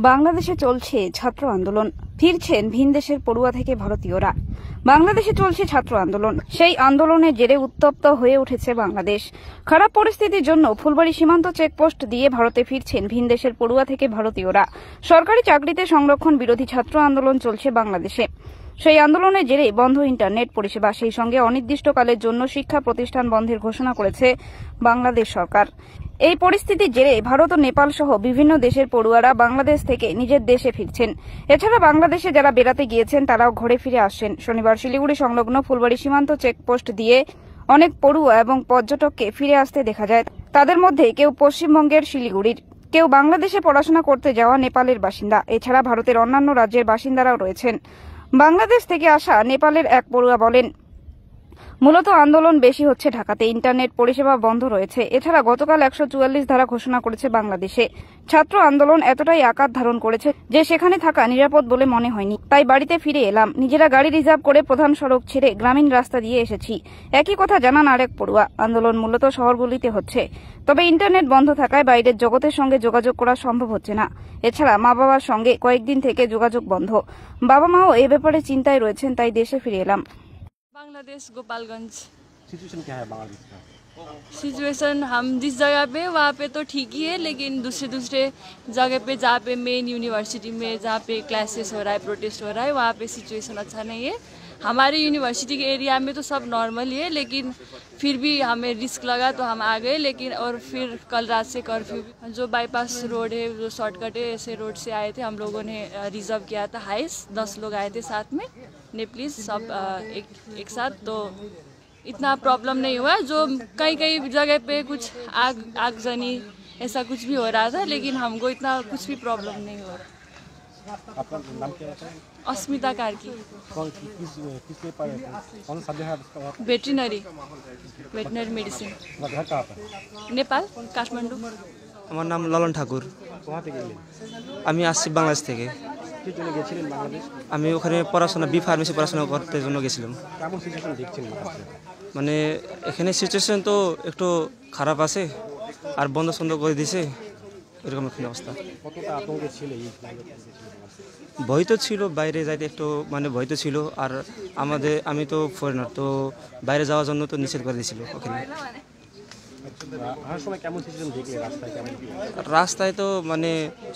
বাংলাদেশে চলছে ছাত্র আন্দোলন, ফিরছেন ভিনদেশের পড়ুয়া থেকে ভারতীয়রা। বাংলাদেশে চলছে ছাত্র আন্দোলন, সেই আন্দোলনের জেরে উত্তপ্ত হয়ে উঠেছে বাংলাদেশ। খারাপ পরিস্থিতির জন্য ফুলবাড়ী সীমান্ত চেকপোস্ট দিয়ে ভারতে ফিরছেন ভিনদেশের পড়ুয়া থেকে ভারতীয়রা। সরকারি চাকরিতে সংরক্ষণ বিরোধী ছাত্র আন্দোলন চলছে বাংলাদেশে। সেই আন্দোলনের জেরে বন্ধ ইন্টারনেট পরিষেবা, সেই সঙ্গে অনির্দিষ্টকালের জন্য শিক্ষা প্রতিষ্ঠান বন্ধের ঘোষণা করেছে বাংলাদেশ সরকার। এই পরিস্থিতির জেরে ভারত ও নেপাল সহ বিভিন্ন দেশের পড়ুয়ারা বাংলাদেশ থেকে নিজের দেশে ফিরছেন। এছাড়া বাংলাদেশে যারা বেড়াতে গিয়েছেন তারাও ঘরে ফিরে আসছেন। শনিবার শিলিগুড়ি সংলগ্ন ফুলবাড়ী সীমান্ত চেকপোস্ট দিয়ে অনেক পড়ুয়া এবং পর্যটককে ফিরে আসতে দেখা যায়। তাদের মধ্যে কেউ পশ্চিমবঙ্গের শিলিগুড়ির, কেউ বাংলাদেশে পড়াশোনা করতে যাওয়া নেপালের বাসিন্দা। এছাড়া ভারতের অন্যান্য রাজ্যের বাসিন্দারাও রয়েছেন। বাংলাদেশ থেকে আসা নেপালের এক পড়ুয়া বলেন, মূলত আন্দোলন বেশি হচ্ছে ঢাকাতে, ইন্টারনেট পরিষেবা বন্ধ রয়েছে। এছাড়া গতকাল 144 ধারা ঘোষণা করেছে বাংলাদেশে। ছাত্র আন্দোলন এতটাই আকার ধারণ করেছে যে সেখানে থাকা নিরাপদ বলে মনে হয়নি, তাই বাড়িতে ফিরে এলাম। নিজেরা গাড়ি রিজার্ভ করে প্রধান সড়ক ছেড়ে গ্রামীণ রাস্তা দিয়ে এসেছি। একই কথা জানান আরেক পড়ুয়া। আন্দোলন মূলত শহরগুলিতে হচ্ছে, তবে ইন্টারনেট বন্ধ থাকায় বাইরের জগতের সঙ্গে যোগাযোগ করা সম্ভব হচ্ছে না। এছাড়া মা বাবার সঙ্গে কয়েকদিন থেকে যোগাযোগ বন্ধ। বাবা মাও এ ব্যাপারে চিন্তায় রয়েছেন, তাই দেশে ফিরে এলাম। बांग्लादेश गोपालगंज। सिचुएशन क्या है बांग्लादेश का? सिचुएशन हम जिस जगह पे वहाँ पे तो ठीक ही है, लेकिन दूसरे जगह पे जहाँ पे मेन यूनिवर्सिटी में जहाँ पे क्लासेस हो रहा है, प्रोटेस्ट हो रहा है, वहाँ पे सिचुएशन अच्छा नहीं है। हमारे यूनिवर्सिटी के एरिया में तो सब नॉर्मल ही है, लेकिन फिर भी हमें रिस्क लगा तो हम आ गए। लेकिन और फिर कल रात से कर्फ्यू, जो बाईपास रोड है, जो शॉर्टकट है, ऐसे रोड से आए थे। हम लोगों ने रिजर्व किया था हाइस, 10 लोग आए थे साथ में, नेपलीज सब एक साथ, तो इतना प्रॉब्लम नहीं हुआ। जो कई जगह पे कुछ आगजनी ऐसा कुछ भी हो रहा था, लेकिन हमको इतना कुछ भी प्रॉब्लम नहीं हुआ। आपका नाम क्या है? अस्मिता कार्की। किस पेपर है? कौन सा सब्जेक्ट है आपका? Veterinary medicine. घर कहाँ पर? नेपाल, काठमांडू। আমার নাম ললন ঠাকুর। কোথা থেকে এলেন? আমি আসছি বাংলাদেশ থেকে। কি জন্য গেছিলেন বাংলাদেশ? আমি ওখানে পড়াশোনা ফার্মেসি পড়াশোনা করতে জন্য গেছিলাম। কেমন সিচুয়েশন দেখছেন? মানে এখানে সিচুয়েশন তো একটু খারাপ আছে, আর বন্ধ করে দিছে, এরকম একটা অবস্থা। কতটা আতঙ্কে ছিল এই? ভয় তো ছিল, বাইরে যাইতে একটু মানে ভয় তো ছিল। আর আমি তো ফরেনার, তো বাইরে যাওয়ার জন্য তো নিষেধ করে দিয়েছিল ওখানে। রাস্তায় তো মানে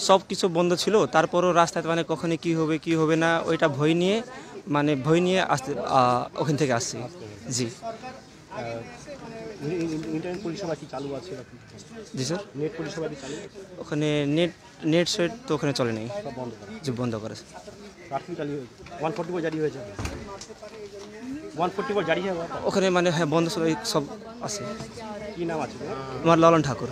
সব কিছু বন্ধ ছিল, তারপরও রাস্তায় মানে কখনই কি হবে কি হবে না ওইটা ভয় নিয়ে আসতে ওখান থেকে আসছি। জি। ইন্টারনেট পরিষেবা কি চালু আছে? জি স্যার। নেট পরিষেবা কি চালু? ওখানে নেট সেট তো ওখানে চলে নাই, বন্ধ করেছে। কারফিউ চালু হয়েছে, 144 জারি হয়েছে। 144 জারি হয়ে ওখানে মানে হ্যাঁ বন্ধ সব আছে। কি নাম আছে? আমার ললন ঠাকুর।